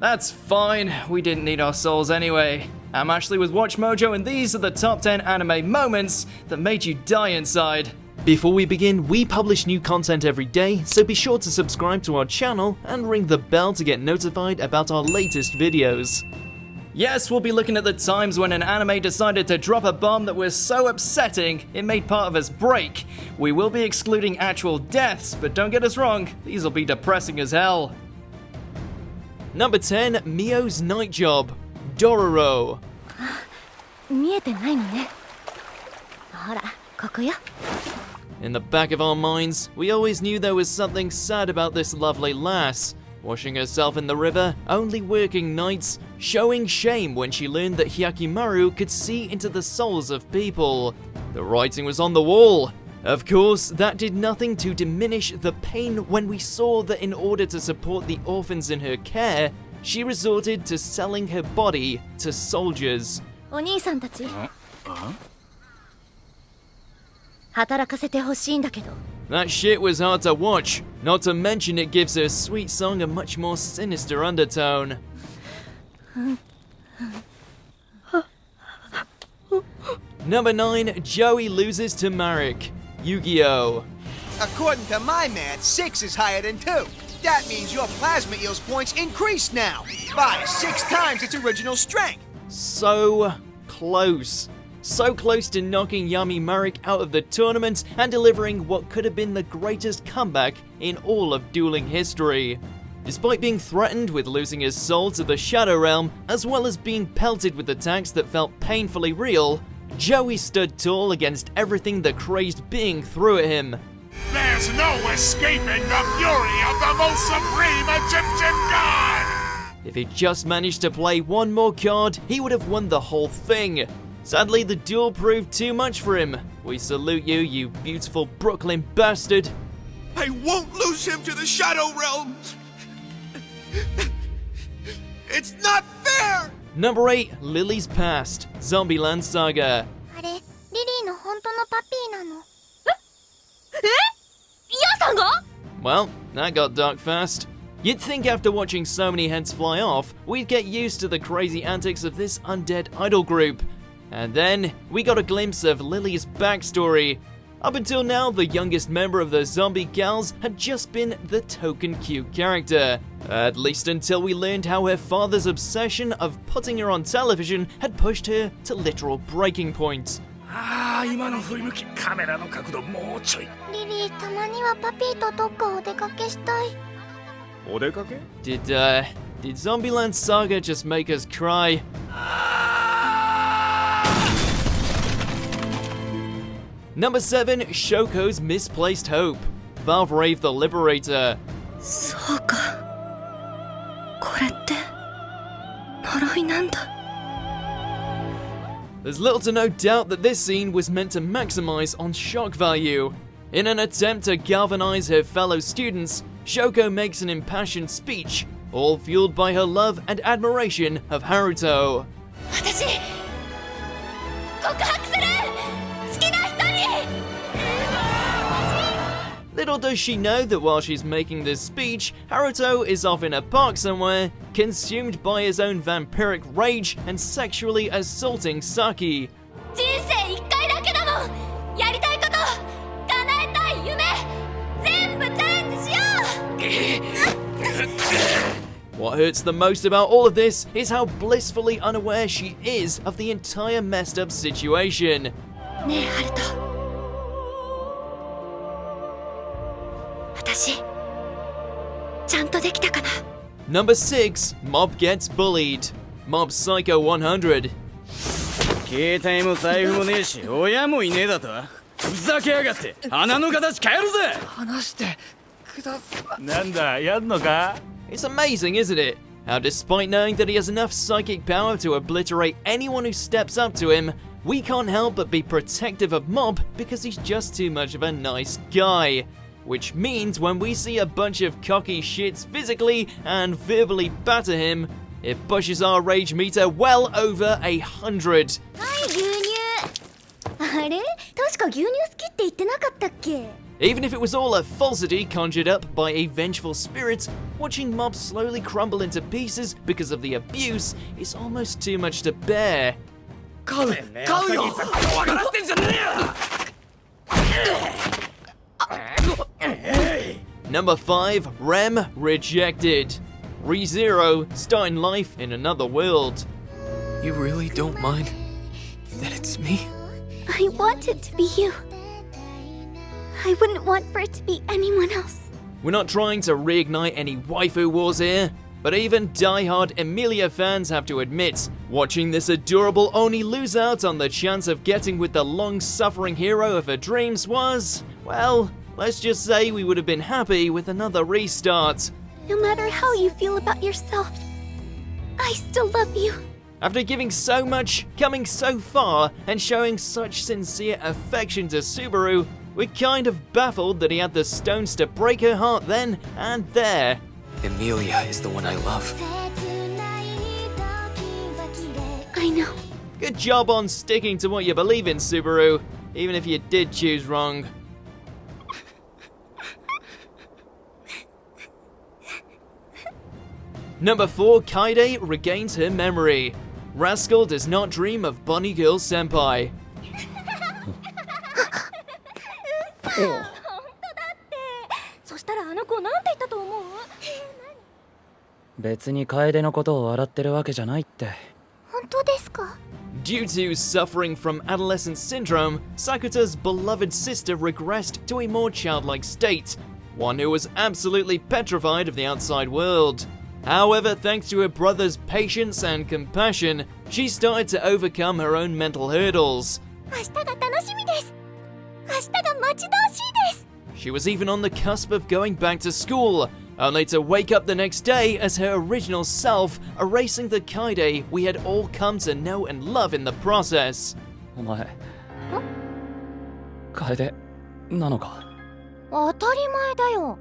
That's fine, we didn't need our souls anyway. I'm Ashley with WatchMojo, and these are the top 10 anime moments that made you die inside. Before we begin, we publish new content every day, so be sure to subscribe to our channel and ring the bell to get notified about our latest videos. Yes, we'll be looking at the times when an anime decided to drop a bomb that was so upsetting it made part of us break. We will be excluding actual deaths, but don't get us wrong, these will be depressing as hell. Number 10, Mio's Night Job, Dororo. 見えてないのね。ほら、ここよ。 In the back of our minds, we always knew there was something sad about this lovely lass. Washing herself in the river, only working nights, showing shame when she learned that Hyakimaru could see into the souls of people. The writing was on the wall. Of course, that did nothing to diminish the pain when we saw that in order to support the orphans in her care, she resorted to selling her body to soldiers. お兄さんたち。働かせてほしいんだけど。 That shit was hard to watch, not to mention it gives her sweet song a much more sinister undertone. Number 9, Joey loses to Marik, Yu-Gi-Oh! According to my man, 6 is higher than 2. That means your plasma eels points increase now by 6 times its original strength. So close. So close to knocking Yami Marik out of the tournament and delivering what could have been the greatest comeback in all of dueling history. Despite being threatened with losing his soul to the Shadow Realm, as well as being pelted with attacks that felt painfully real, Joey stood tall against everything the crazed being threw at him. There's no escaping the fury of the most supreme Egyptian god! If he just managed to play one more card, he would have won the whole thing. Sadly, the duel proved too much for him. We salute you, you beautiful Brooklyn bastard. I won't lose him to the Shadow Realm! It's not fair! Number 8, Lily's Past, Land Saga. あれ、リリーの本当のパピーなの。え？ヤさんが？ Well, that got dark fast. You'd think after watching so many heads fly off, we'd get used to the crazy antics of this undead idol group. And then, we got a glimpse of Lily's backstory. Up until now, the youngest member of the zombie gals had just been the token cute character. At least until we learned how her father's obsession of putting her on television had pushed her to literal breaking point. 今の振り向き、カメラの角度もうちょい。リリー、たまにはパピーとどっかお出かけしたい。お出かけ？ Did Land Saga just make us cry? Number 7, Shoko's Misplaced Hope, Valvrave the Liberator. そうか。これって呪いなんだ。 There's little to no doubt that this scene was meant to maximize on shock value. In an attempt to galvanize her fellow students, Shoko makes an impassioned speech, all fueled by her love and admiration of Haruto. 私、告白する！好きな人に！ Little does she know that while she's making this speech, Haruto is off in a park somewhere, consumed by his own vampiric rage and sexually assaulting Saki. 人生一回だけだもん。やりたいこと、叶えたい夢、全部チャレンジしよう。 What hurts the most about all of this is how blissfully unaware she is of the entire messed up situation. ねえ、ハルト。私、ちゃんとできたかな。 Number 6, Mob Gets Bullied, Mob Psycho 100. 携帯も財布もねえし、親もいねえだと。ふざけやがって、鼻の形変えるぜ。話してください。なんだ、やんのか？ It's amazing, isn't it? How despite knowing that he has enough psychic power to obliterate anyone who steps up to him, we can't help but be protective of Mob because he's just too much of a nice guy. Which means when we see a bunch of cocky shits physically and verbally batter him, it pushes our rage meter well over 100. はい、牛乳。あれ？確か牛乳好きって言ってなかったっけ？ Even if it was all a falsity conjured up by a vengeful spirit, watching mobs slowly crumble into pieces because of the abuse is almost too much to bear. Number 5, Rem Rejected. ReZero, starting life in another world. You really don't mind that it's me? I want it to be you. I wouldn't want for it to be anyone else. We're not trying to reignite any waifu wars here, but even die-hard Emilia fans have to admit, watching this adorable Oni lose out on the chance of getting with the long-suffering hero of her dreams was, well, let's just say we would have been happy with another restart. No matter how you feel about yourself, I still love you. After giving so much, coming so far, and showing such sincere affection to Subaru, we're kind of baffled that he had the stones to break her heart then and there. Emilia is the one I love. I know. Good job on sticking to what you believe in, Subaru, even if you did choose wrong. Number 4, Kaede regains her memory. Rascal does not dream of Bunny Girl Senpai. そしたらあの子なんて言ったと思う？別に楓のことを笑ってるわけじゃないって。本当ですか？ Due to suffering from adolescent syndrome, Sakuta's beloved sister regressed to a more childlike state, one who was absolutely petrified of the outside world. However, thanks to her brother's patience and compassion, she started to overcome her own mental hurdles. 明日が楽しみです。明日が待ち遠しいです。 She was even on the cusp of going back to school, only to wake up the next day as her original self, erasing the Kaede we had all come to know and love in the process. お前、楓なのか？当たり前だよ。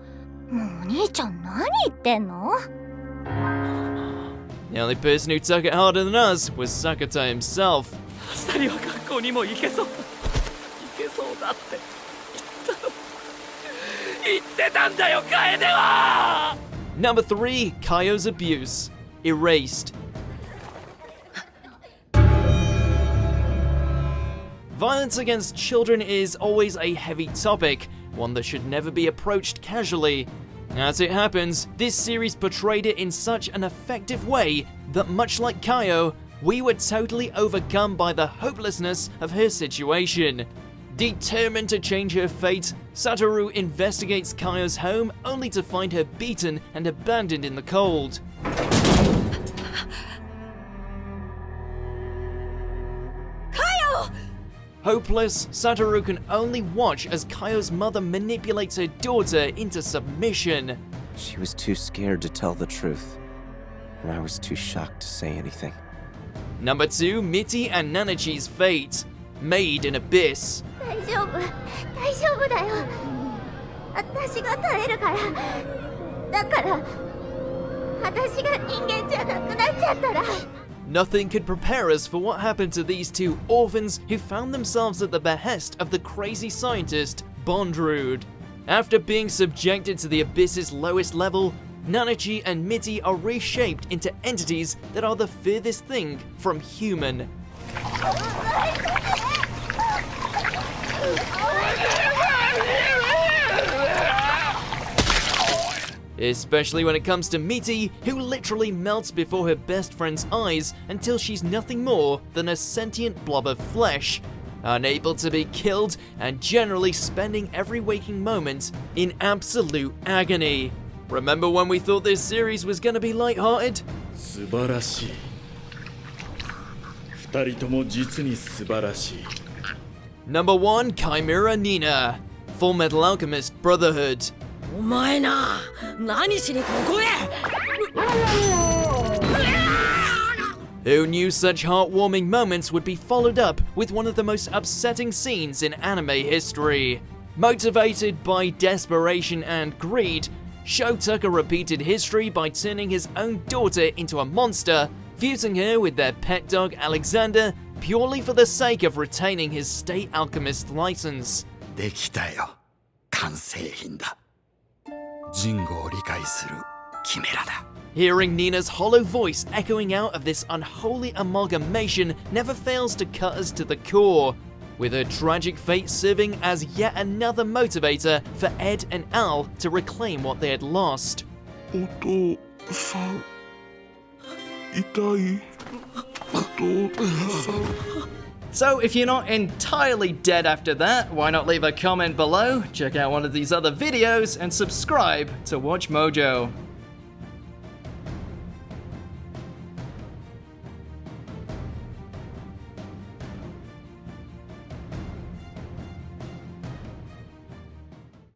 もうお兄ちゃん何言ってんの？ The only person who took it harder than us was Sakuta himself. 明日には学校にも行けそうだ。行けそうだって言ってたんだよ、楓は！ Number 3, Kayo's abuse. Erased. Violence against children is always a heavy topic, one that should never be approached casually. As it happens, this series portrayed it in such an effective way that much like Kayo, we were totally overcome by the hopelessness of her situation. Determined to change her fate, Satoru investigates Kayo's home only to find her beaten and abandoned in the cold. Kayo! Hopeless, Satoru can only watch as Kayo's mother manipulates her daughter into submission. She was too scared to tell the truth, and I was too shocked to say anything. Number 2, Mitty and Nanachi's fate. Made in Abyss. 大丈夫だよ。私が耐えるから。だから私が人間じゃなくなっちゃったら。 Nothing could prepare us for what happened to these two orphans who found themselves at the behest of the crazy scientist, Bondrude. After being subjected to the Abyss's lowest level, Nanachi and Mitty are reshaped into entities that are the furthest thing from human. Especially when it comes to Mitty, who literally melts before her best friend's eyes until she's nothing more than a sentient blob of flesh, unable to be killed and generally spending every waking moment in absolute agony. Remember when we thought this series was gonna be lighthearted? 素晴らしい。二人とも実に素晴らしい。 Number 1, Chimera Nina. Fullmetal Alchemist Brotherhood. お前な、何しにここへ Who knew such heartwarming moments would be followed up with one of the most upsetting scenes in anime history? Motivated by desperation and greed, Sho took a repeated history by turning his own daughter into a monster, fusing her with their pet dog Alexander, purely for the sake of retaining his state alchemist license. できたよ。完成品だ。人語を理解するキメラだ。 Hearing Nina's hollow voice echoing out of this unholy amalgamation never fails to cut us to the core, with her tragic fate serving as yet another motivator for Ed and Al to reclaim what they had lost. お父さん痛い。お父さん。 So if you're not entirely dead after that, why not leave a comment below, check out one of these other videos, and subscribe to WatchMojo.